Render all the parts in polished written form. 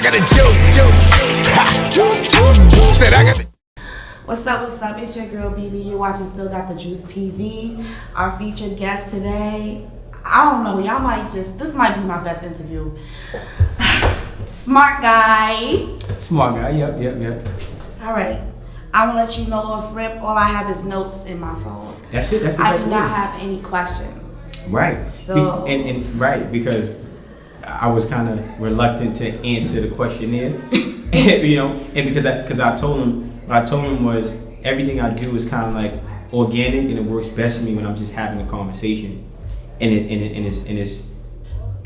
got the juice. Ha. Said I got the. What's up? It's your girl BB. You're watching Still Got the Juice TV. Our featured guest today, I don't know, y'all might this might be my best interview. Smart guy. Yep. All right. I want to let you know off rip, all I have is notes in my phone. That's it. That's the I best do way. not have any questions. Right. So and right, because I was kind of reluctant to answer the questionnaire, and because I told him what I told him was everything I do is kind of like organic and it works best for me when I'm just having a conversation, and it's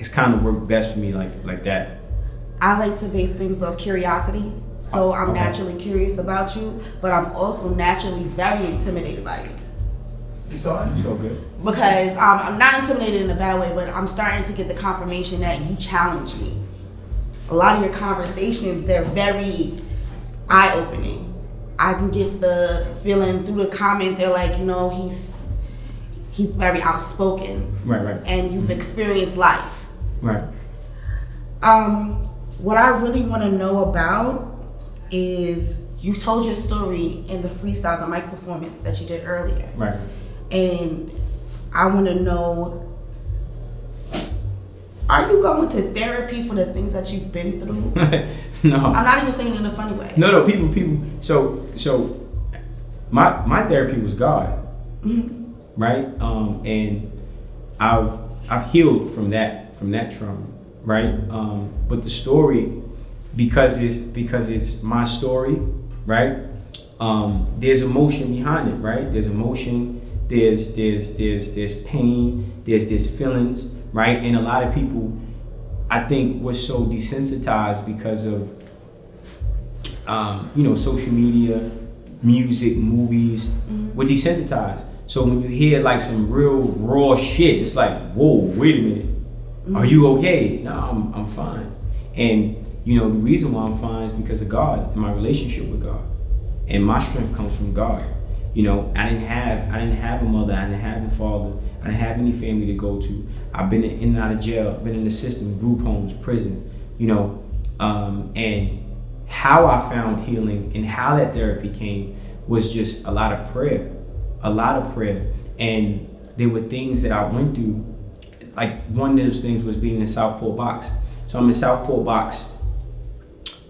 kind of worked best for me like that. I like to base things off curiosity. So I'm Okay. naturally curious about you, but I'm also naturally very intimidated by you. It's all good. Because I'm not intimidated in a bad way, but I'm starting to get the confirmation that you challenge me. A lot of your conversations, they're very eye-opening. I can get the feeling through the comments, they're like, he's very outspoken. Right. And you've experienced life. Right. What I really want to know about is you told your story in the freestyle, the mic performance that you did earlier. Right. And I want to know, are you going to therapy for the things that you've been through? No. I'm not even saying it in a funny way. No, people. So, my therapy was God, right? And I've healed from that trauma, right? But the story, because it's my story, right? There's emotion behind it, right? There's emotion. There's pain. There's feelings, right? And a lot of people, I think, were so desensitized because of social media, music, movies. We're desensitized. So when you hear like some real raw shit, it's like, whoa, wait a minute, are you okay? No, I'm fine. And the reason why I'm fine is because of God and my relationship with God, and my strength comes from God. I didn't have a mother, I didn't have a father, I didn't have any family to go to. I've been in and out of jail, been in the system, group homes, prison, and how I found healing and how that therapy came was just a lot of prayer. And there were things that I went through, like one of those things was being in Southport Box. So I'm in Southport Box,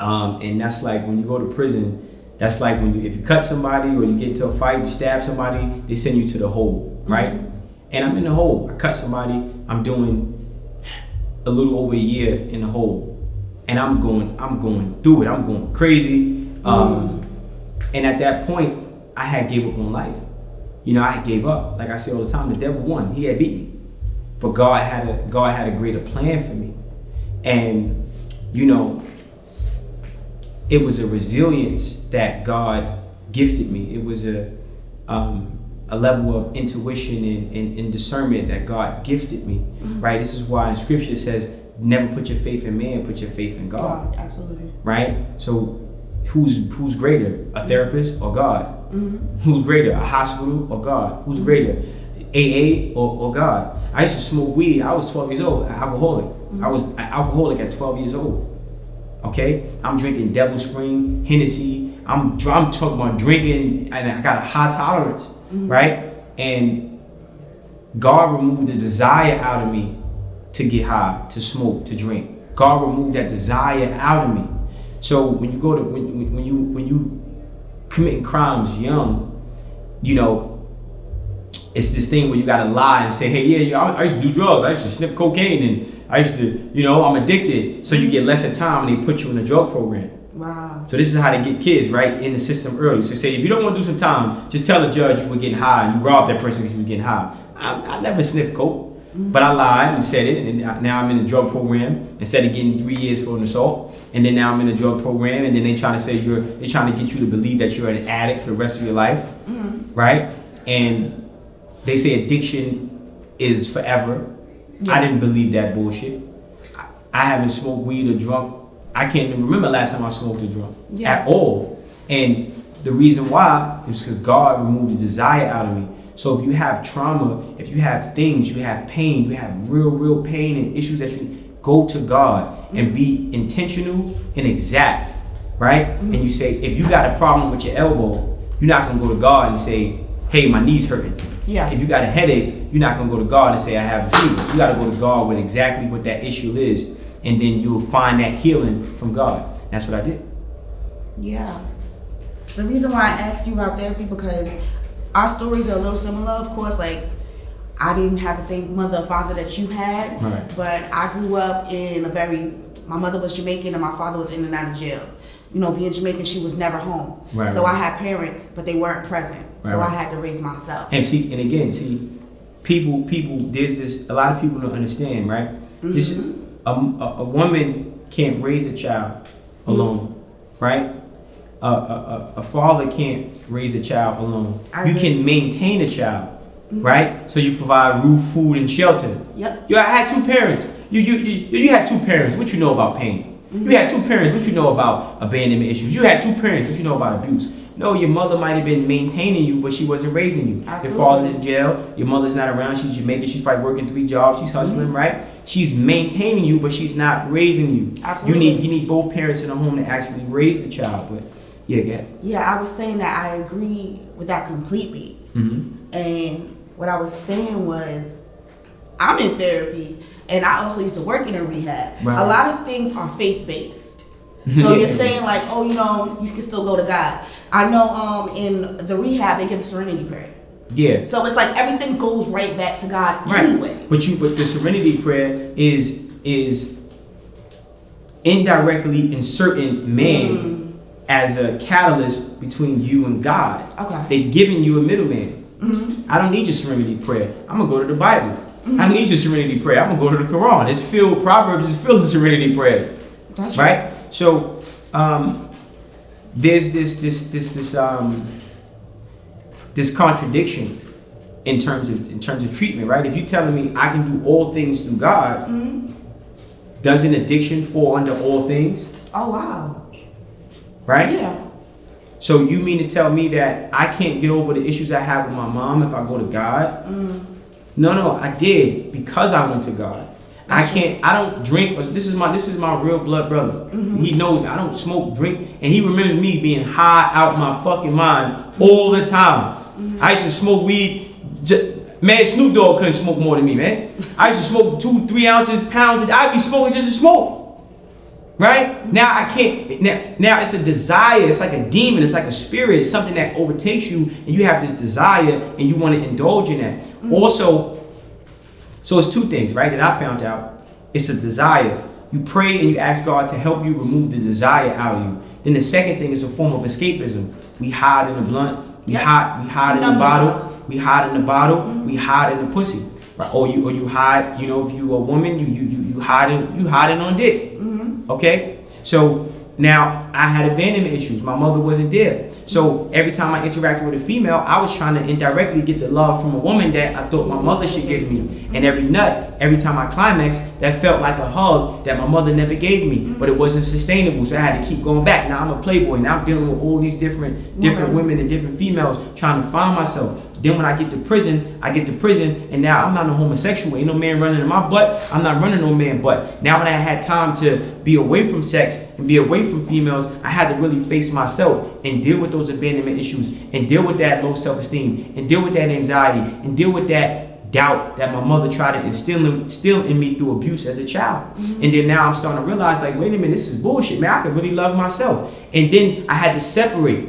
and that's like when you go to prison, that's like if you cut somebody or you get into a fight, you stab somebody, they send you to the hole, right? And I'm in the hole. I cut somebody. I'm doing a little over a year in the hole, and I'm going through it. I'm going crazy. And at that point, I had gave up on life. I had gave up. Like I say all the time, the devil won. He had beat me, but God had a greater plan for me, and it was a resilience that God gifted me. It was a level of intuition and discernment that God gifted me, right? This is why in scripture it says, never put your faith in man, put your faith in God. Absolutely. Right? So who's greater, a therapist or God? Who's greater, a hospital or God? Who's greater, AA or God? I used to smoke weed. I was 12 years old, an alcoholic. I was an alcoholic at 12 years old. Okay, I'm drinking Devil Spring, Hennessy. I'm talking about drinking, and I got a high tolerance, right? And God removed the desire out of me to get high, to smoke, to drink. God removed that desire out of me. So when you go to when you committing crimes young, it's this thing where you gotta lie and say, hey, I used to do drugs. I used to sniff cocaine, and I used to, I'm addicted. So you get less of time and they put you in a drug program. Wow. So this is how they get kids, right, in the system early. So say, if you don't want to do some time, just tell the judge you were getting high and you robbed that person because you was getting high. I never sniffed coke, but I lied and said it, and now I'm in a drug program instead of getting 3 years for an assault. And then now I'm in a drug program, and then they trying to say they're trying to get you to believe that you're an addict for the rest of your life, right? And they say addiction is forever. Yeah. I didn't believe that bullshit. I haven't smoked weed or drunk. I can't even remember last time I smoked or drunk at all. And the reason why is because God removed the desire out of me. So if you have trauma, if you have things, you have pain, you have real pain and issues that you go to God and be intentional and exact, right? And you say, if you got a problem with your elbow, you're not gonna go to God and say, hey, my knee's hurting. Yeah. If you got a headache, you're not gonna go to God and say, I have a fever. You gotta go to God with exactly what that issue is, and then you'll find that healing from God. That's what I did. Yeah. The reason why I asked you about therapy, because our stories are a little similar, of course. Like, I didn't have the same mother or father that you had, Right. but I grew up in my mother was Jamaican and my father was in and out of jail. You know, being Jamaican, she was never home. Right, so right. I had parents, but they weren't present. Right, so right. I had to raise myself. And again, people, there's this, a lot of people don't understand, right? This, a woman can't raise a child alone, right? A father can't raise a child alone. You can maintain a child, right? So you provide roof, food, and shelter. Yep. I had two parents. You had two parents. What you know about pain? You had two parents. What you know about abandonment issues? You had two parents. What you know about abuse? No, your mother might have been maintaining you, but she wasn't raising you. Absolutely. Your father's in jail. Your mother's not around. She's Jamaican. She's probably working 3 jobs. She's hustling, right? She's maintaining you, but she's not raising you. Absolutely. You need both parents in the home to actually raise the child. But yeah, go ahead. Yeah, I was saying that I agree with that completely. And what I was saying was, I'm in therapy, and I also used to work in a rehab. Right. A lot of things are faith-based. So you're saying like, oh, you know, you can still go to God. I know in the rehab, they give a serenity prayer. Yeah. So it's like everything goes right back to God anyway. But the serenity prayer is indirectly inserting man as a catalyst between you and God. Okay. They're giving you a middleman. I don't need your serenity prayer. I'm gonna go to the Bible. I don't need your serenity prayer. I'm gonna go to the Quran. It's filled. Proverbs is filled with serenity prayers. That's right. So there's this contradiction in terms of treatment, right? If you're telling me I can do all things through God, doesn't addiction fall under all things? Oh wow. Right? Yeah. So you mean to tell me that I can't get over the issues I have with my mom if I go to God? No, I did because I went to God. I don't drink. This is my real blood brother. He knows me. I don't smoke, drink, and he remembers me being high out my fucking mind all the time. I used to smoke weed. Man, Snoop Dogg couldn't smoke more than me, man. I used to smoke 2-3 ounces, pounds. I'd be smoking just to smoke. Right? Now I can't. Now it's a desire. It's like a demon. It's like a spirit. It's something that overtakes you, and you have this desire, and you want to indulge in that. Also, so it's two things, right, that I found out. It's a desire. You pray and you ask God to help you remove the desire out of you. Then the second thing is a form of escapism. We hide in the blunt. We hide in the bottle. We hide in the bottle. We hide in the pussy. Right? Or you hide. You know, if you a woman, you hide on dick. Okay. So now I had abandonment issues. My mother wasn't there. So every time I interacted with a female, I was trying to indirectly get the love from a woman that I thought my mother should give me. And every time I climaxed, that felt like a hug that my mother never gave me. But it wasn't sustainable, so I had to keep going back. Now I'm a playboy. Now I'm dealing with all these different women and different females trying to find myself. Then when I get to prison, and now I'm not a homosexual. Ain't no man running in my butt. I'm not running no man butt. Now when I had time to be away from sex and be away from females, I had to really face myself and deal with those abandonment issues and deal with that low self-esteem and deal with that anxiety and deal with that doubt that my mother tried to instill in me through abuse as a child. And then now I'm starting to realize, like, wait a minute, this is bullshit, man. I can really love myself. And then I had to separate.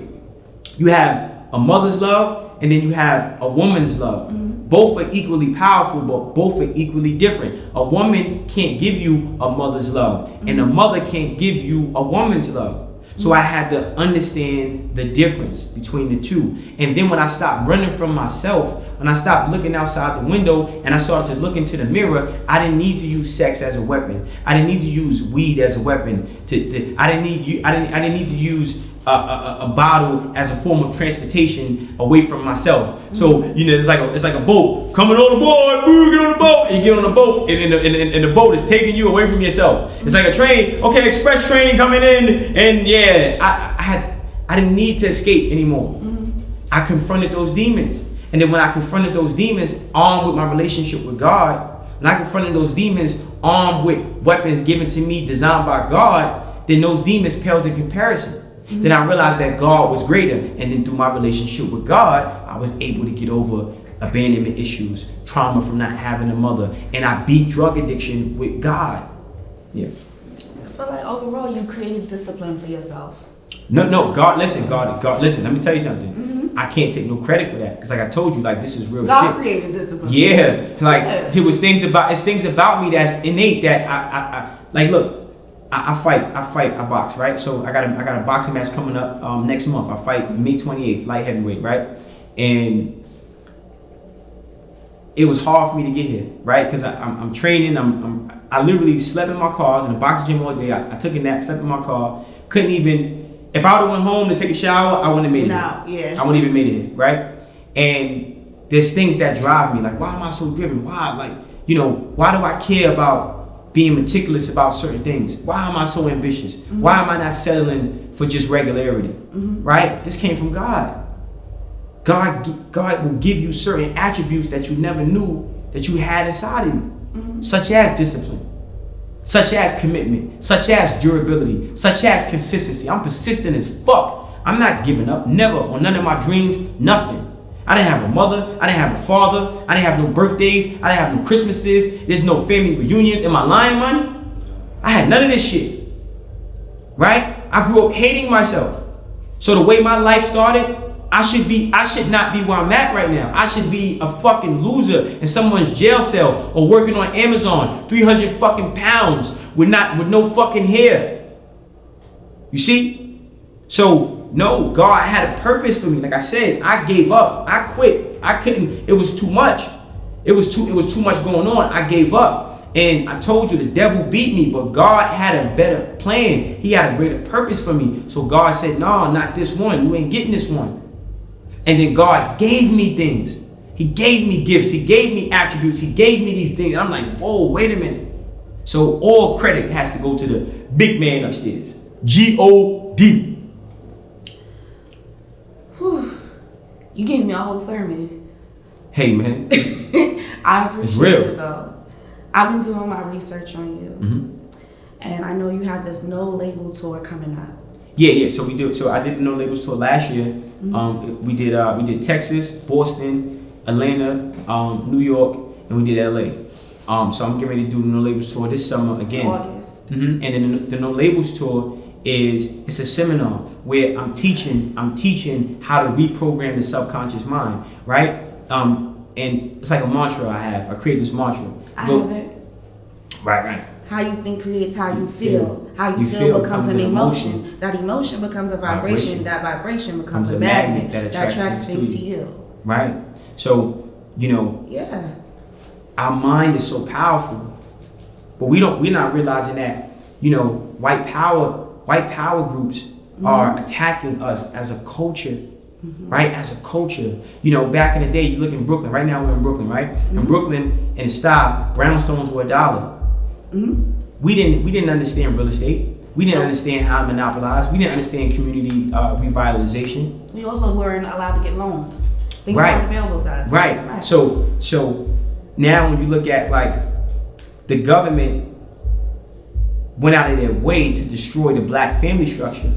You have a mother's love, and then you have a woman's love. Both are equally powerful, but both are equally different. A woman can't give you a mother's love, and a mother can't give you a woman's love. So I had to understand the difference between the two. And then when I stopped running from myself, when I stopped looking outside the window and I started to look into the mirror, I didn't need to use sex as a weapon. I didn't need to use weed as a weapon. I didn't need to use a bottle as a form of transportation away from myself. So it's like a boat coming on the board. Boo, get on the boat. And you get on the boat, and the boat is taking you away from yourself. It's like a train. Okay, express train coming in, and I didn't need to escape anymore. I confronted those demons, and then when I confronted those demons, armed with my relationship with God, and I confronted those demons armed with weapons given to me, designed by God, then those demons paled in comparison. Then I realized that God was greater. And then through my relationship with God, I was able to get over abandonment issues, trauma from not having a mother. And I beat drug addiction with God. Yeah. I feel like overall you created discipline for yourself. No, God, listen, let me tell you something. I can't take no credit for that. Because like I told you, like this is real God shit. created discipline. Yeah. Like Yeah. it was things about me that's innate that I like look, I box, right? So I got a boxing match coming up next month. I fight May 28th, light heavyweight, right? And it was hard for me to get here, right? Because I'm training, I literally slept in my car. I was in the boxing gym all day. I took a nap, slept in my car. Couldn't even, if I would have went home to take a shower, I wouldn't have made it. No, yeah. I wouldn't even made it, right? And there's things that drive me, like why am I so driven? Why, like, you know, why do I care about being meticulous about certain things? Why am I so ambitious? Why am I not settling for just regularity? Right? This came from God. God will give you certain attributes that you never knew that you had inside of you, such as discipline, such as commitment, such as durability, such as consistency. I'm persistent as fuck. I'm not giving up, never, on none of my dreams, nothing. I didn't have a mother, I didn't have a father, I didn't have no birthdays, I didn't have no Christmases, there's no family reunions. Am I lying, money? I had none of this shit, right? I grew up hating myself. So the way my life started, I should not be where I'm at right now. I should be a fucking loser in someone's jail cell or working on Amazon, 300 fucking pounds with no fucking hair. You see? So no, God had a purpose for me. Like I said, I gave up. I quit. I couldn't. It was too much. It was too much going on. I gave up. And I told you the devil beat me, but God had a better plan. He had a greater purpose for me. So God said, no, not this one. You ain't getting this one. And then God gave me things. He gave me gifts. He gave me attributes. He gave me these things. And I'm like, whoa, wait a minute. So all credit has to go to the big man upstairs. G-O-D. You gave me a whole sermon. Hey, man. I appreciate It's real. it though. I've been doing my research on you. And I know you have this no label tour coming up. Yeah. So we do. So I did the No Labels tour last year. We did Texas, Boston, Atlanta, New York, and we did LA. So I'm getting ready to do the No Labels tour this summer again. August. And then the No Labels tour it's a seminar where I'm teaching how to reprogram the subconscious mind, right? And it's like a mantra I have. I created this mantra. I have it. Right. How you think creates how you feel. How you feel becomes an emotion. That emotion becomes a vibration. That vibration becomes a magnet that attracts things to you. Right. So, Yeah. our mind is so powerful, but we're not realizing that, white power groups are attacking us as a culture. Right, as a culture, back in the day, you look in Brooklyn. Right now, we're in Brooklyn, right? In Brooklyn, in the style, brownstones were $1. We didn't understand real estate. We didn't understand how to monopolize. We didn't understand community revitalization. We also weren't allowed to get loans. Things weren't available to us. Right. So now, when you look at like the government went out of their way to destroy the black family structure.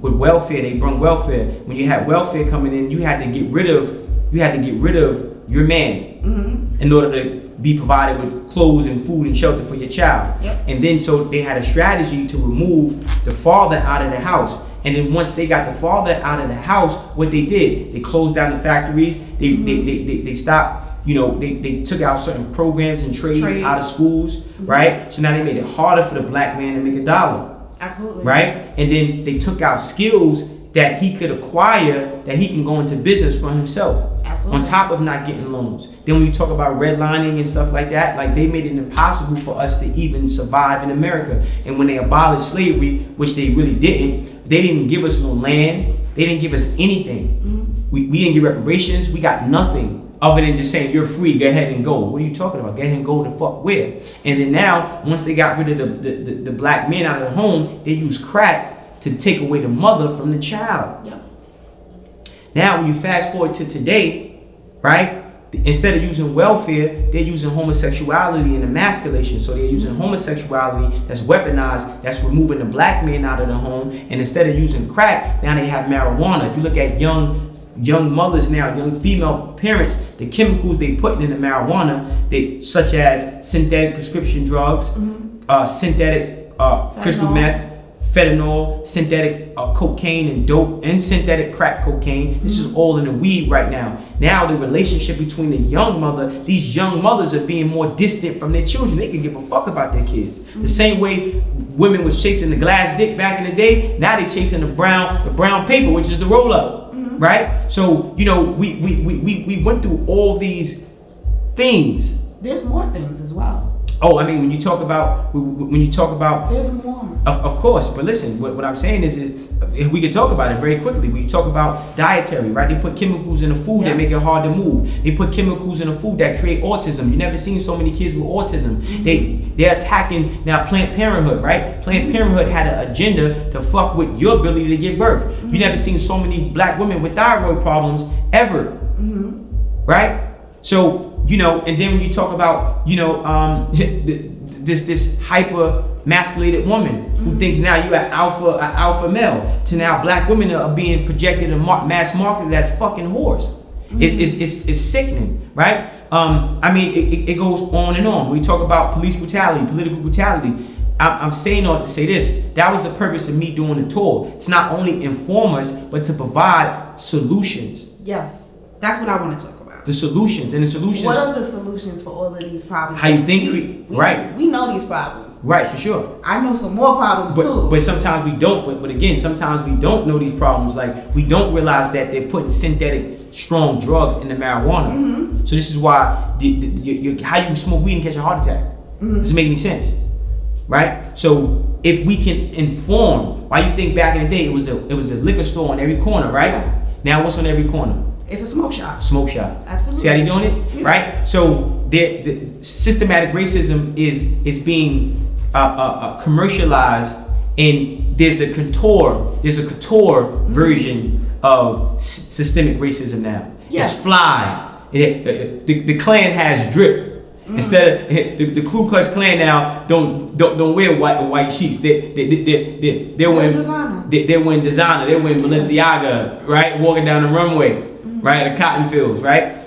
With welfare, they brought welfare. When you had welfare coming in, you had to get rid of your man in order to be provided with clothes and food and shelter for your child. Yep. And then so they had a strategy to remove the father out of the house. And then once they got the father out of the house, what they did, they closed down the factories. They stopped. They took out certain programs and trades out of schools, right? So now they made it harder for the black man to make $1. Absolutely. Right? And then they took out skills that he could acquire that he can go into business for himself. Absolutely. On top of not getting loans. Then when you talk about redlining and stuff like that, like they made it impossible for us to even survive in America. And when they abolished slavery, which they really didn't, they didn't give us no land. They didn't give us anything. We didn't get reparations. We got nothing other than just saying, you're free, go ahead and go. What are you talking about? Go ahead and go the fuck where? And then now, once they got rid of the black men out of the home, they use crack to take away the mother from the child. Yep. Now, when you fast forward to today, right? instead of using welfare, they're using homosexuality and emasculation. So they're using homosexuality that's weaponized, that's removing the black man out of the home. And instead of using crack, now they have marijuana. If you look at young mothers now, young female parents, the chemicals they put in the marijuana, such as synthetic prescription drugs, synthetic crystal meth, fentanyl, synthetic cocaine and dope, and synthetic crack cocaine. This is all in the weed right now. Now the relationship between the young mother, these young mothers are being more distant from their children. They can give a fuck about their kids. The same way women was chasing the glass dick back in the day, now they chasing the brown paper, which is the roll up, right? So, you know, we went through all these things. There's more things as well. Oh, I mean, when you talk about there's more. Of course, but listen, what I'm saying is we can talk about it very quickly. When you talk about dietary, right? They put chemicals in the food that make it hard to move. They put chemicals in the food that create autism. You never seen so many kids with autism. They're attacking now Planned Parenthood, right? Planned Parenthood had an agenda to fuck with your ability to give birth. You never seen so many black women with thyroid problems ever, right? So, you know, and then when you talk about, you know, this hyper masculated woman who thinks now you are alpha male, to now black women are being projected and mass marketed as fucking whores. It's sickening, right? I mean, it goes on and on. We talk about police brutality, political brutality. I'm saying all to say this. That was the purpose of me doing the tour. It's not only inform us, but to provide solutions. Yes, that's what I want to talk about. The solutions. And the solutions. What are the solutions for all of these problems? How you think, right? We know these problems. Right, for sure. I know some more problems too. But sometimes we don't. But again, sometimes we don't know these problems. Like, we don't realize that they're putting synthetic strong drugs in the marijuana. So this is why how you smoke weed and catch a heart attack. Doesn't make any sense, right? So if we can inform, why you think back in the day it was a liquor store on every corner, right? Yeah. Now what's on every corner? It's a smoke shop. Smoke shop. Absolutely. See how they doing it, right? So the systematic racism is being commercialized, and there's a couture version of systemic racism now. Yeah. It's fly. The Klan has drip. Instead of the Ku Klux Klan now don't wear white sheets. They're wearing designer. They're wearing designer. They're wearing Balenciaga, right? Walking down the runway, right? The cotton fields, right?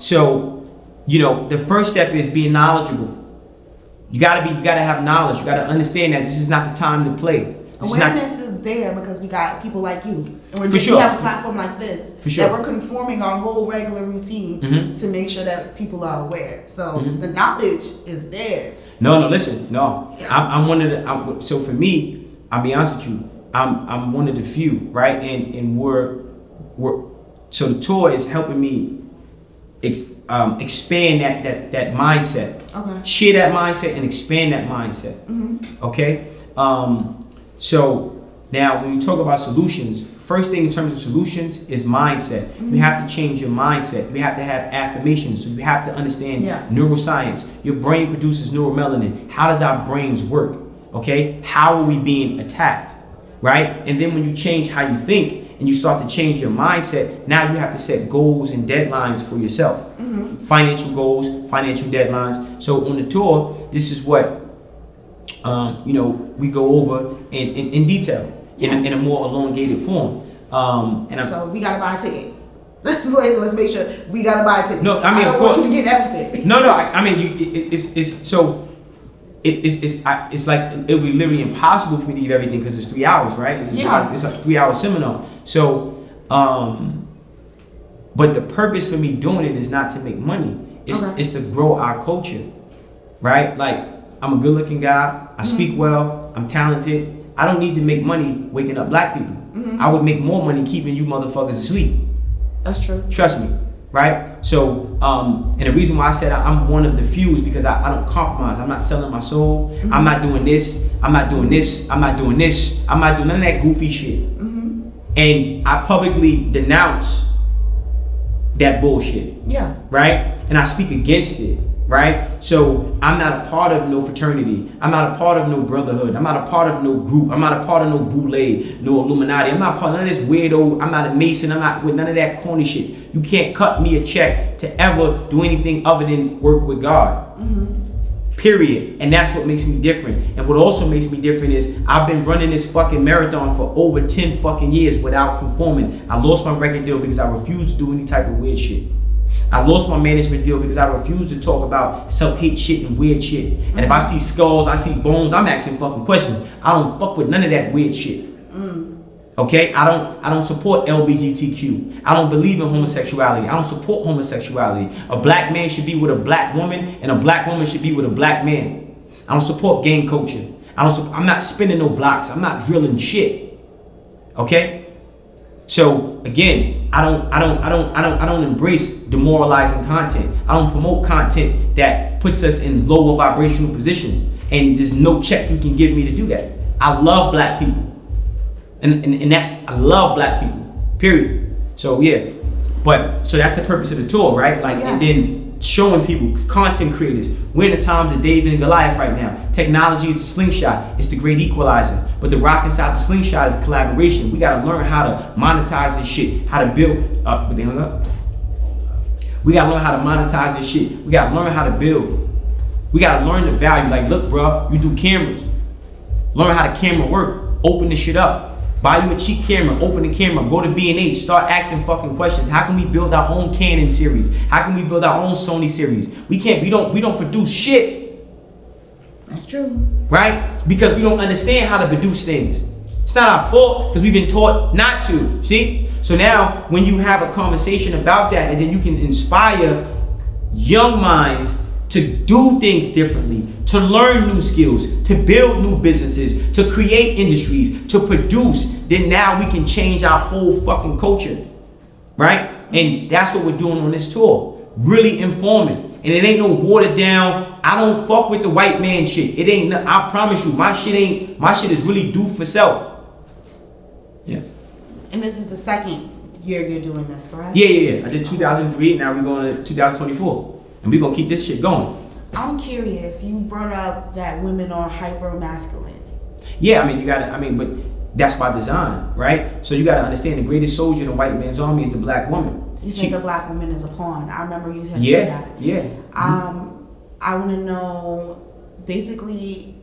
So, you know, the first step is being knowledgeable. You gotta have knowledge. You gotta understand that this is not the time to play. Awareness is there because we got people like you, and we have a platform like this that we're conforming our whole regular routine to make sure that people are aware. So the knowledge is there. No, listen, no. I'm one of the. So for me, I'll be honest with you. I'm one of the few, right? And we're so the tour is helping me expand that mindset. Okay. Share that mindset and expand that mindset. Okay. So now when you talk about solutions, first thing in terms of solutions is mindset. You have to change your mindset. You have to have affirmations. So you have to understand neuroscience. Your brain produces neuromelanin. How does our brains work? Okay. How are we being attacked? Right. And then when you change how you think and you start to change your mindset, now you have to set goals and deadlines for yourself. Financial goals, financial deadlines. So on the tour, this is what you know, we go over in detail in a more elongated form. So we gotta buy a ticket. Let's make sure we gotta buy a ticket. No, I mean, I don't want you to get everything. No. I mean, it's like it would be literally impossible for me to give everything because it's 3 hours, right? It's a 3-hour seminar. So, but the purpose for me doing it is not to make money. It's to grow our culture, right? Like, I'm a good-looking guy. I speak well. I'm talented. I don't need to make money waking up black people. I would make more money keeping you motherfuckers asleep. That's true. Trust me, right? So, and the reason why I said I'm one of the few is because I don't compromise. I'm not selling my soul. I'm not doing this. I'm not doing this. I'm not doing this. I'm not doing none of that goofy shit. And I publicly denounce that bullshit. Yeah. Right? And I speak against it. right? So I'm not a part of no fraternity. I'm not a part of no brotherhood. I'm not a part of no group. I'm not a part of no boule, no Illuminati. I'm not part of none of this weirdo. I'm not a Mason. I'm not with none of that corny shit. You can't cut me a check to ever do anything other than work with God. Period. And that's what makes me different. And what also makes me different is I've been running this fucking marathon for over 10 fucking years without conforming. I lost my record deal because I refused to do any type of weird shit. I lost my management deal because I refused to talk about self-hate shit and weird shit. And if I see skulls, I see bones, I'm asking fucking questions. I don't fuck with none of that weird shit. Okay? I don't support LGBTQ. I don't believe in homosexuality. I don't support homosexuality. A black man should be with a black woman, and a black woman should be with a black man. I don't support gang culture. I'm not spinning no blocks. I'm not drilling shit. Okay? So again, I don't embrace demoralizing content. I don't promote content that puts us in lower vibrational positions. And there's no check you can give me to do that. I love black people. And that's, I love black people, period. So yeah, so that's the purpose of the tour, right? Like, and then showing people, content creators, we're in the times of David and Goliath right now. Technology is the slingshot, it's the great equalizer. But the rock inside the slingshot is a collaboration. We gotta learn how to monetize this shit, how to build, we gotta learn how to monetize this shit. We gotta learn how to build. We gotta learn the value. Like, look, bro, you do cameras. Learn how the camera work. Open the shit up. Buy you a cheap camera, open the camera, go to B&H, start asking fucking questions. How can we build our own Canon series? How can we build our own Sony series? We don't produce shit. That's true. Right? Because we don't understand how to produce things. It's not our fault because we've been taught not to. See? So now when you have a conversation about that, and then you can inspire young minds to do things differently, to learn new skills, to build new businesses, to create industries, to produce, then now we can change our whole fucking culture, right? And that's what we're doing on this tour, really informing. And it ain't no watered down, I don't fuck with the white man shit. It ain't, I promise you, my shit is really do for self. Yeah. And this is the second year you're doing this, correct? Yeah. I did 2003, now we're going to 2024. And we're going to keep this shit going. I'm curious, you brought up that women are hyper masculine. Yeah, but that's by design, right? So you got to understand the greatest soldier in the white man's army is the black woman. You said the black woman is a pawn. I remember you had said that. Yeah. I want to know, basically,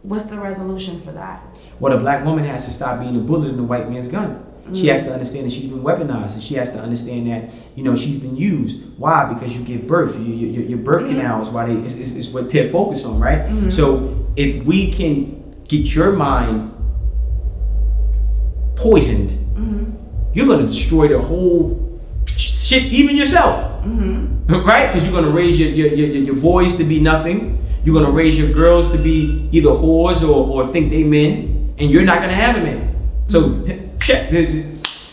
what's the resolution for that? Well, the black woman has to stop being a bullet in the white man's gun. She has to understand that she's been weaponized, and she has to understand that, she's been used. Why? Because you give birth. Your birth canal is why is what they're focused on, right? So if we can get your mind poisoned, you're gonna destroy the whole shit, even yourself, right? Because you're gonna raise your boys to be nothing. You're gonna raise your girls to be either whores or think they men, and you're not gonna have a man. So.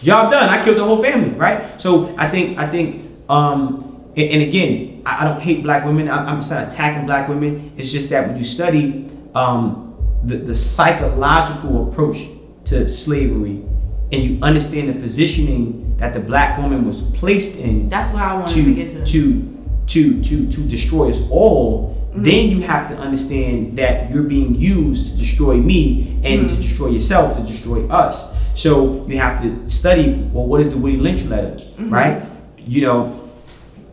Y'all done. I killed the whole family, right? So I think, and again, I don't hate black women. I'm just not attacking black women. It's just that when you study the psychological approach to slavery, and you understand the positioning that the black woman was placed in, that's why I wanted to get to destroy us all. Then you have to understand that you're being used to destroy me and to destroy yourself, to destroy us. So you have to study, well, what is the Willie Lynch letter, right?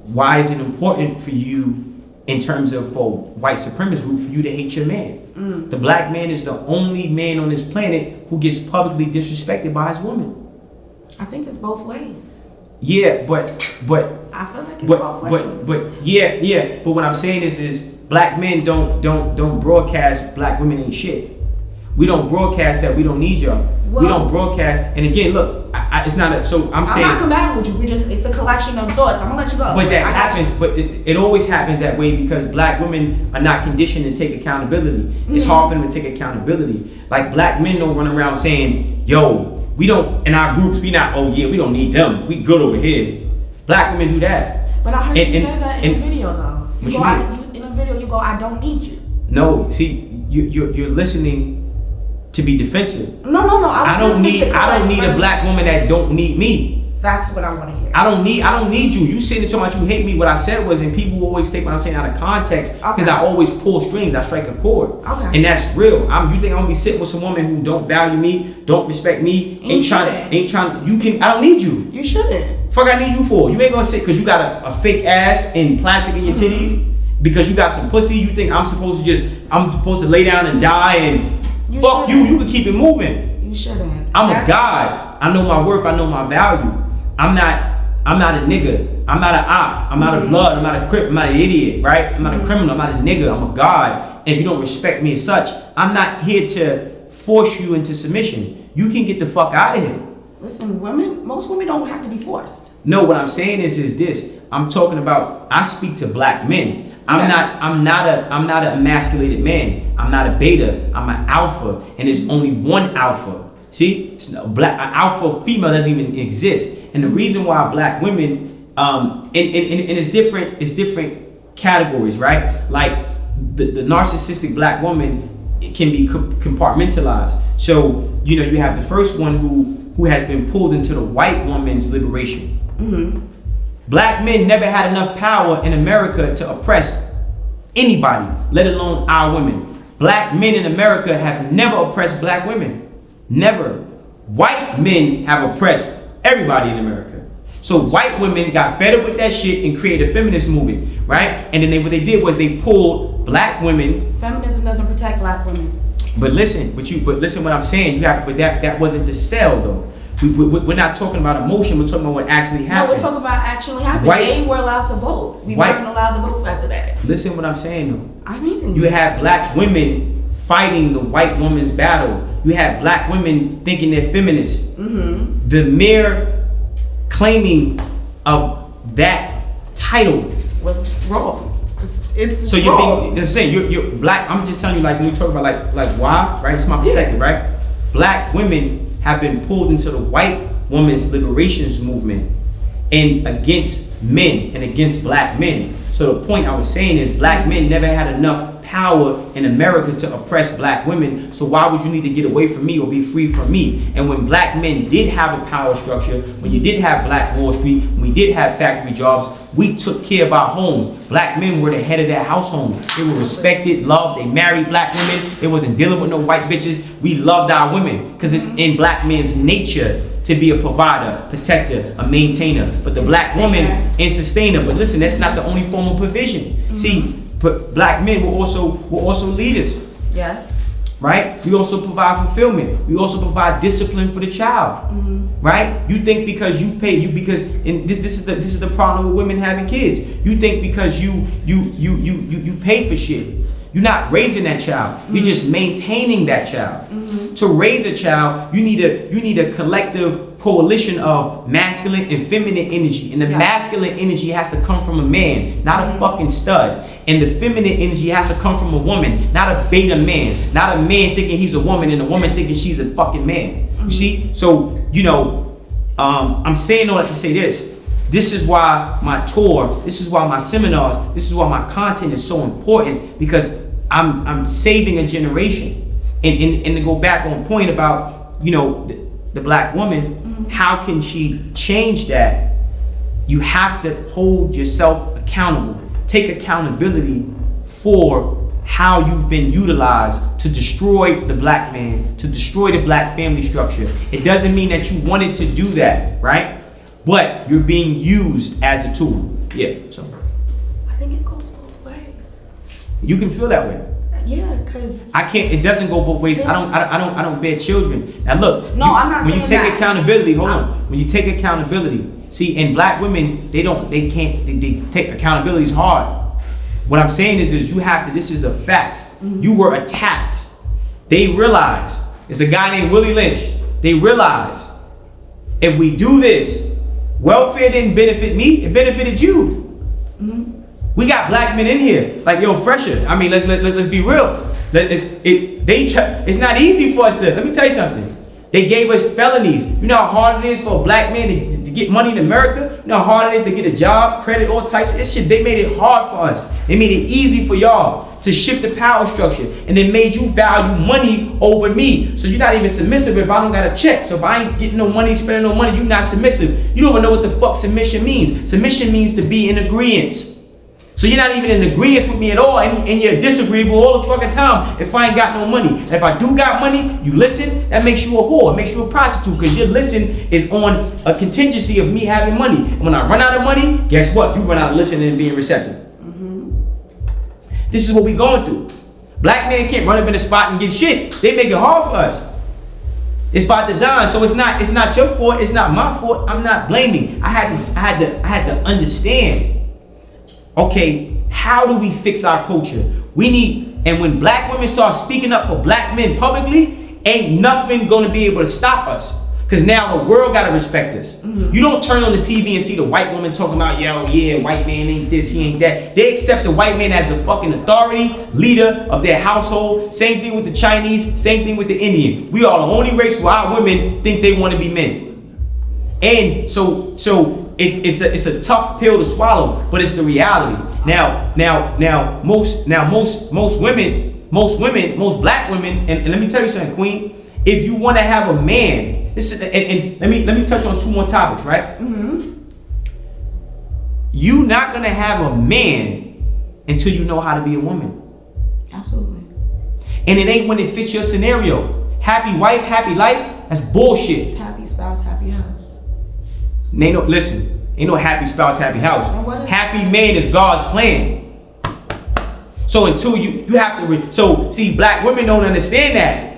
Why is it important for you in terms of for white supremacist group for you to hate your man? The black man is the only man on this planet who gets publicly disrespected by his woman. I think it's both ways. Yeah, but I feel like it's both ways. But what I'm saying is black men don't broadcast black women ain't shit. We don't broadcast that we don't need y'all. Well, we don't broadcast. And again, look, it's not a. So I'm saying. I'm not combating with you. It's a collection of thoughts. I'm gonna let you go. But that happens. But it always happens that way because black women are not conditioned to take accountability. It's hard for them to take accountability. Like black men don't run around saying, "Yo, we don't." In our groups, we don't need them. We good over here. Black women do that. But I heard you say that in a video though. In a video, you go, "I don't need you." No, see, you're listening to be defensive. No. I don't need a black woman that don't need me. That's what I want to hear. I don't need you. You sitting there talking about you hate me. What I said was, and people always take what I'm saying out of context because I always pull strings. I strike a chord. Okay. And that's real. You think I'm gonna be sitting with some woman who don't value me, don't respect me, ain't trying. I don't need you. You shouldn't. Fuck, I need you for. You ain't gonna sit because you got a fake ass and plastic in your titties because you got some pussy. You think I'm supposed to lay down and die and fuck you. You can keep it moving. You shouldn't. I'm a god. I know my worth. I know my value. I'm not a nigga. I'm not an op. I'm not a blood. I'm not a crip. I'm not an idiot, right? I'm not a criminal. I'm not a nigga. I'm a god. And if you don't respect me as such, I'm not here to force you into submission. You can get the fuck out of here. Listen, most women don't have to be forced. No, what I'm saying is this. I'm talking about, I speak to black men. I'm not an emasculated man. I'm not a beta. I'm an alpha. And there's only one alpha. See? An alpha female doesn't even exist. And the reason why black women, and it's different categories, right? Like the narcissistic black woman, it can be compartmentalized. So, you have the first one who has been pulled into the white woman's liberation. Black men never had enough power in America to oppress anybody, let alone our women. Black men in America have never oppressed black women. Never. White men have oppressed everybody in America. So white women got fed up with that shit and created a feminist movement, right? And then what they did was they pulled black women. Feminism doesn't protect black women. But listen what I'm saying. But that wasn't the sell though. We're not talking about emotion. We're talking about what actually happened. No, we're talking about actually happened. They were allowed to vote. We weren't allowed to vote after that. Listen what I'm saying though. I mean, you had black women fighting the white woman's battle. You had black women thinking they're feminists. The mere claiming of that title was wrong. It's so wrong. I'm saying you're black. I'm just telling you, like when we talk about like why, right? It's my perspective, right? Black women have been pulled into the white woman's liberations movement and against men and against black men. So the point I was saying is black men never had enough power in America to oppress black women. So why would you need to get away from me or be free from me? And when black men did have a power structure, when you did have Black Wall Street, when we did have factory jobs, we took care of our homes. Black men were the head of their household. They were respected, loved. They married black women. They wasn't dealing with no white bitches. We loved our women because it's in black men's nature to be a provider, protector, a maintainer. But the black woman is sustainer. But listen, that's not the only form of provision. See, black men were also leaders. Yes. Right? We also provide fulfillment. We also provide discipline for the child. Right? You think because you pay and this is the problem with women having kids. You think because you pay for shit. You're not raising that child. You're just maintaining that child. To raise a child, you need a collective coalition of masculine and feminine energy. And the masculine energy has to come from a man, not a fucking stud. And the feminine energy has to come from a woman, not a beta man. Not a man thinking he's a woman and a woman thinking she's a fucking man. You see? So, I'm saying all that to say this. This is why my tour, this is why my seminars, this is why my content is so important, because I'm saving a generation. And to go back on point about, the black woman, how can she change that? You have to hold yourself accountable. Take accountability for how you've been utilized to destroy the black man, to destroy the black family structure. It doesn't mean that you wanted to do that, right? But you're being used as a tool. Yeah, so. I think it goes both ways. You can feel that way. Yeah, because I can't. It doesn't go both ways. I don't bear children. Now look. No, I'm not saying that. When you take accountability, hold on. When you take accountability, see, and black women, they take accountability is hard. What I'm saying is you have to. This is a fact. You were attacked. They realized. It's a guy named Willie Lynch. They realized if we do this, welfare didn't benefit me. It benefited you. We got black men in here, like fresher. I mean, let's be real. It's not easy for us to. Let me tell you something. They gave us felonies. You know how hard it is for a black man to get money in America? You know how hard it is to get a job, credit, all types of this shit. They made it hard for us. They made it easy for y'all to shift the power structure. And they made you value money over me. So you're not even submissive if I don't got a check. So if I ain't getting no money, spending no money, you're not submissive. You don't even know what the fuck submission means. Submission means to be in agreement. So you're not even in agreement with me at all, and you're disagreeable all the fucking time if I ain't got no money. And if I do got money, you listen, that makes you a whore, it makes you a prostitute, because your listen is on a contingency of me having money. And when I run out of money, guess what? You run out of listening and being receptive. This is what we going through. Black men can't run up in the spot and get shit. They make it hard for us. It's by design, so it's not your fault, it's not my fault. I'm not blaming. I had to understand. Okay, how do we fix our culture? And when black women start speaking up for black men publicly, ain't nothing gonna be able to stop us. Because now the world gotta respect us. You don't turn on the TV and see the white woman talking about, yo, yeah, white man ain't this, he ain't that. They accept the white man as the fucking authority, leader of their household. Same thing with the Chinese, same thing with the Indian. We are the only race where our women think they wanna be men. And so it's a tough pill to swallow, but it's the reality. Now most black women, and let me tell you something, Queen. If you want to have a man, and let me touch on two more topics, right? You're not gonna have a man until you know how to be a woman. Absolutely. And it ain't when it fits your scenario. Happy wife, happy life. That's bullshit. It's happy spouse, happy house. Ain't no happy spouse, happy house. Happy man is God's plan. So until you have to, so see, black women don't understand that.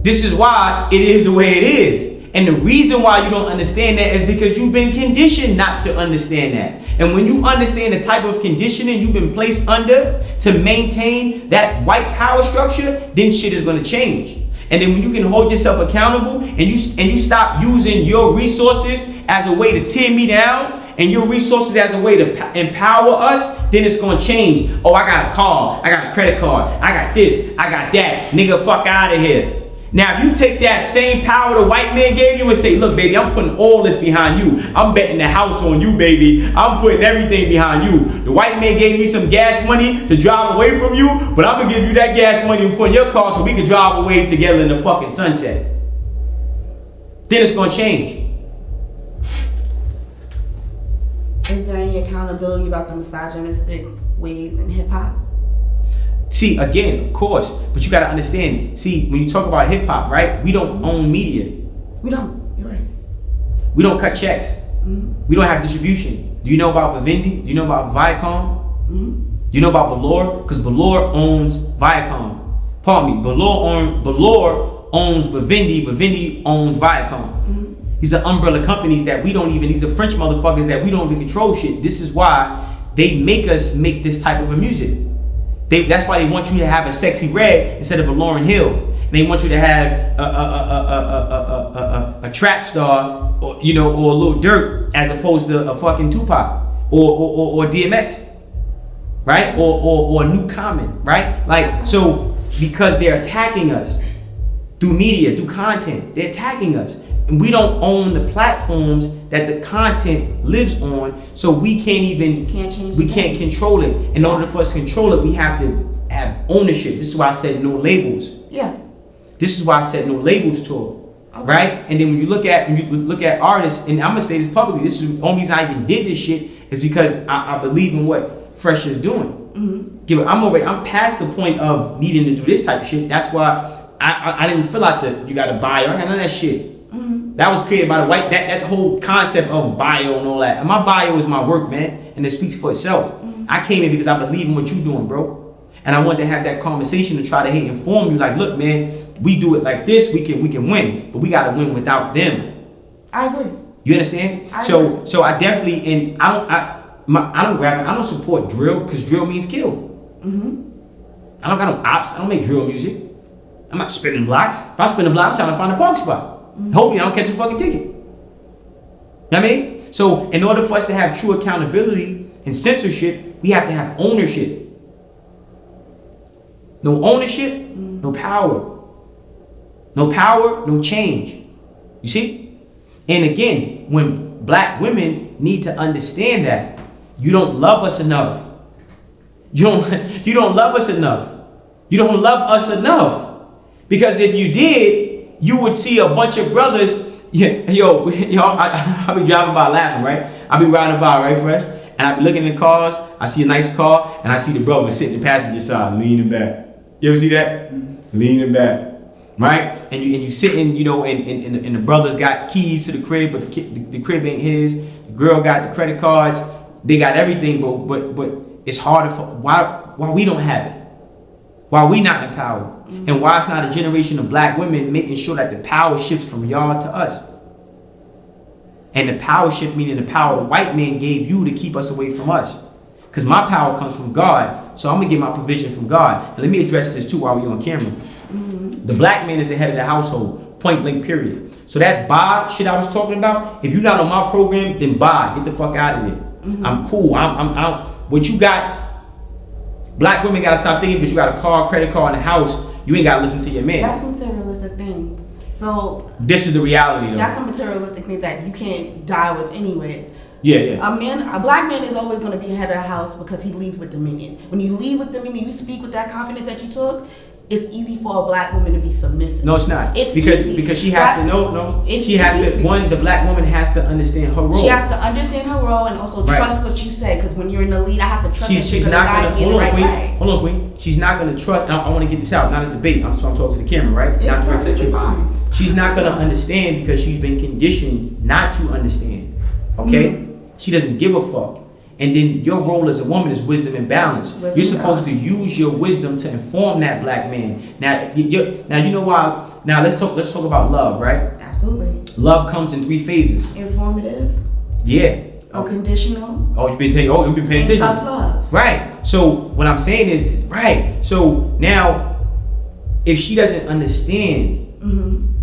This is why it is the way it is. And the reason why you don't understand that is because you've been conditioned not to understand that. And when you understand the type of conditioning you've been placed under to maintain that white power structure, then shit is gonna change. And then when you can hold yourself accountable and you stop using your resources as a way to tear me down and your resources as a way to empower us, then it's gonna change. Oh, I got a car, I got a credit card, I got this, I got that. Nigga, fuck out of here. Now, if you take that same power the white man gave you and say, look, baby, I'm putting all this behind you. I'm betting the house on you, baby. I'm putting everything behind you. The white man gave me some gas money to drive away from you, but I'm going to give you that gas money and put in your car so we can drive away together in the fucking sunset. Then it's going to change. Is there any accountability about the misogynistic ways in hip-hop? See, again, of course, but you got to understand. See, when you talk about hip hop, right? We don't own media. We don't. You're right. We don't cut checks. We don't have distribution. Do you know about Vivendi? Do you know about Viacom? Do you know about Valor? Because Valor owns Viacom. Pardon me. Valor owns Vivendi. Vivendi owns Viacom. These are umbrella companies that we don't even. These are French motherfuckers that we don't even control shit. This is why they make us make this type of a music. That's why they want you to have a Sexy Red instead of a Lauryn Hill. And they want you to have a trap star, or a Lil Durk, as opposed to a fucking Tupac or DMX, right? Or a New Common, right? Like, so because they're attacking us through media, through content, they're attacking us. And we don't own the platforms that the content lives on, so we can't control it. In order for us to control it, we have to have ownership. This is why I said no labels. Yeah. This is why I said no labels to it, right? And then when you look at artists, and I'm gonna say this publicly, this is the only reason I even did this shit is because I believe in what Fresh is doing. I'm past the point of needing to do this type of shit. That's why I didn't fill out you got a bio. I got none of that shit. That was created by the white, that whole concept of bio and all that. And my bio is my work, man, and it speaks for itself. I came in because I believe in what you're doing, bro. And I wanted to have that conversation to try to inform you, like, look, man, we do it like this, we can win, but we gotta win without them. I agree. You understand? So I definitely, and I don't support drill, because drill means kill. I don't got no ops. I don't make drill music. I'm not spinning blocks. If I spin a block, I'm trying to find a park spot. Hopefully I don't catch a fucking ticket. You know what I mean? So in order for us to have true accountability and censorship, we have to have ownership. No ownership, no power. No power, no change. You see? And again, when black women need to understand that you don't love us enough. You don't love us enough. You don't love us enough. Because if you did, you would see a bunch of brothers. Yo, I be driving by laughing, right? I be riding by, right, Fresh? And I be looking in the cars. I see a nice car, and I see the brother sitting in the passenger side, leaning back. You ever see that? Leaning back, right? And you sitting, and the brothers got keys to the crib, but the crib ain't his. The girl got the credit cards. They got everything, but it's harder for why we don't have it. Why we not empowered? And why it's not a generation of black women making sure that the power shifts from y'all to us. And the power shift meaning the power the white man gave you to keep us away from us. Because my power comes from God. So I'm going to get my provision from God. And let me address this too while we're on camera. The black man is the head of the household. Point blank period. So that buy shit I was talking about, if you're not on my program, then buy. Get the fuck out of there. I'm cool. I'm out. What you got, black women got to stop thinking because you got a car, credit card, and a house. You ain't got to listen to your man. That's materialistic things. So this is the reality though. That's a materialistic thing that you can't die with anyways. Yeah. A black man is always going to be head of the house because he leads with dominion. When you lead with dominion, you speak with that confidence that you took. It's easy for a black woman to be submissive. No, it's not. It's because easy. because she has to know. She has to. The black woman has to understand her role. She has to understand her role and also trust what you say. Because when you're in the lead, I have to trust that she's you're going to guide me in the right way. Hold on, Queen. She's not going to trust. I want to get this out. Not a debate. I'm talking to the camera, right? It's not perfectly fine. She's not going to understand because she's been conditioned not to understand. Okay? She doesn't give a fuck. And then your role as a woman is wisdom and balance. You're supposed to use your wisdom to inform that black man. Now you know why. Now let's talk about love, right? Absolutely. Love comes in 3 phases. Informative. Yeah. Unconditional. You've been paying attention. Tough love. Right. So what I'm saying is right. So now, if she doesn't understand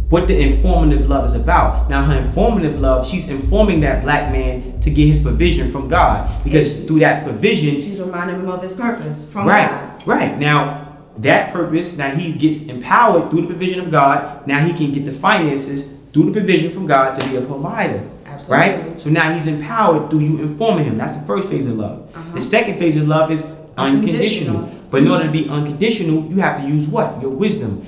what the informative love is about, now her informative love, she's informing that black man to get his provision from God, because through that provision, she's reminding him of his purpose from God. Right. Now that purpose, now he gets empowered through the provision of God. Now he can get the finances through the provision from God to be a provider. Absolutely. Right? So now he's empowered through you informing him. That's the first phase of love. The second phase of love is unconditional. But in order to be unconditional, you have to use what? Your wisdom.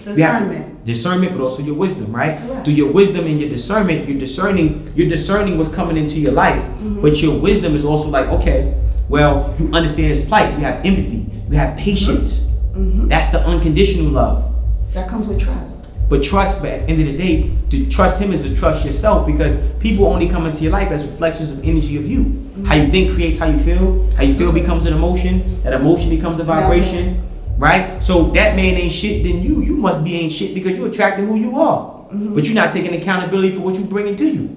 Discernment, but also your wisdom, right? Correct. Through your wisdom and your discernment, you're discerning what's coming into your life. But your wisdom is also like, okay, well, you understand his plight. You have empathy. You have patience. That's the unconditional love. That comes with trust. But at the end of the day, to trust him is to trust yourself, because people only come into your life as reflections of energy of you. How you think creates how you feel. How you feel becomes an emotion. That emotion becomes a vibration. Right? So that man ain't shit, then you must be ain't shit because you're attracting who you are. But you're not taking accountability for what you bring into you.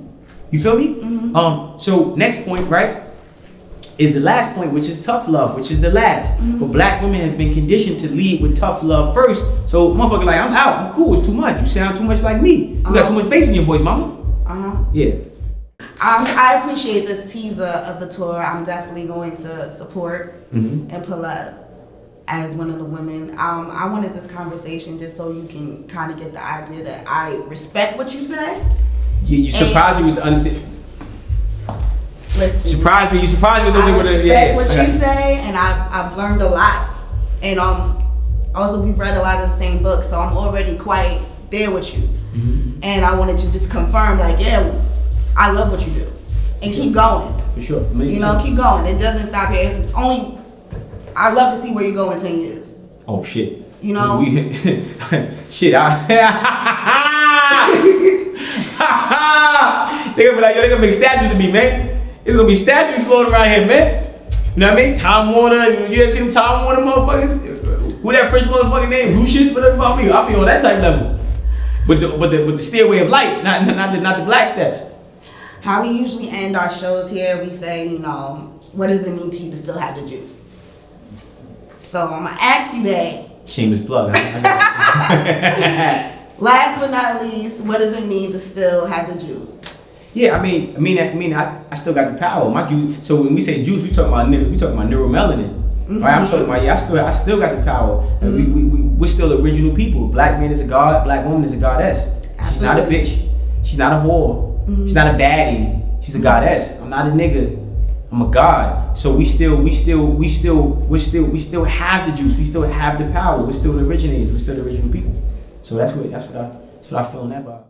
You feel me? So next point, right, is the last point, which is tough love, which is the last. But black women have been conditioned to lead with tough love first. So motherfucker like, I'm out, I'm cool, it's too much. You sound too much like me. You got too much bass in your voice, mama. Yeah. I appreciate this teaser of the tour. I'm definitely going to support and pull up as one of the women. I wanted this conversation just so you can kind of get the idea that I respect what you say. You surprised me with the understanding. You surprised me with the way I respect what you say, and I've learned a lot. And also we've read a lot of the same books, so I'm already quite there with you. And I wanted to just confirm, like, yeah, I love what you do, and keep going. For sure. Keep going. It doesn't stop here. I'd love to see where you go in 10 years. Oh shit. Shit. They're gonna be like, yo, they're gonna make statues of me, man. It's gonna be statues floating around here, man. You know what I mean? Tom Warner. You ever seen them Tom Warner motherfuckers? Who that French motherfucking name? Lucius, whatever about me. I'll be on that type level. But the stairway of light, not the black steps. How we usually end our shows here, we say, what does it mean to you to still have the juice? So I'm gonna ask you that. Shameless plug. Last but not least, what does it mean to still have the juice? Yeah, I mean, I still got the power. My juice. So when we say juice, we talking about neuromelanin, right? I'm talking about I still got the power. We're still original people. Black man is a god. Black woman is a goddess. Absolutely. She's not a bitch. She's not a whore. She's not a baddie. She's a goddess. I'm not a nigga. I'm a god. So we still have the juice. We still have the power. We're still the originators. We're still the original people. So that's what I feel in that vibe.